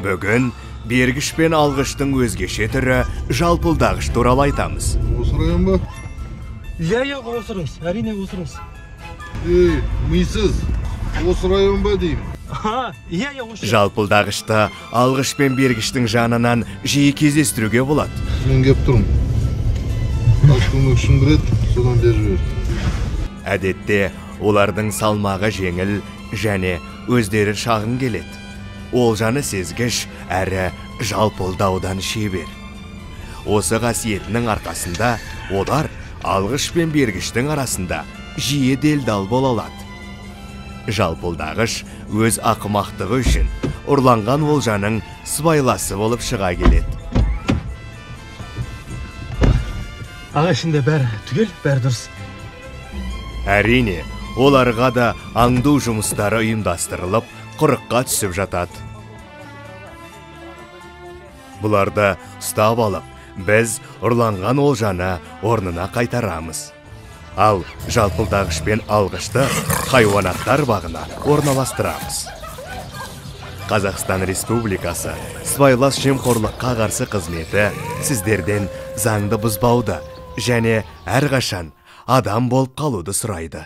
Бүгін бергіш пен алғыштың өзгеше түрі жалпылдағыш туралы айтамыз. Осы район ба? Иә, осырыңыз, әрине осырыңыз. Мисыз, осы район ба деймін? Иә, осы. Жалпылдағышта алғыш пен бергіштің жанынан жиі кездестіруге болады. Мен кеп тұрмын. Қаш көмекшім кіреді, содан бері жібер. Әдетте олардың салмағы жеңіл және өздері шағын келеді. Олжаны сезгіш әрі жалпылдаудан шебер. Осы қасиетінің арқасында олар алғыш пен бергіштің арасында жиі делдал бола алады. Жалпылдағыш өз ақымақтығы үшін ұрланған олжаның сыбайласы болып шыға келеді. Аға, ішінде бәрі түгел, бәрі дұрыс. Әрине, оларға да аңду жұмыстары ұйымдастырылып, құрыққа түсіп жатады. Бұларды ұстап алып, біз ұрланған олжаны орнына қайтарамыз. Ал жалпылдағыш пен алғышты хайуанаттар бағына орналастырамыз. Қазақстан Республикасы сыбайлас жемқорлыққа қарсы қызметі сіздерден заңды бұзбауды және әрқашан адам болып қалуды сұрайды.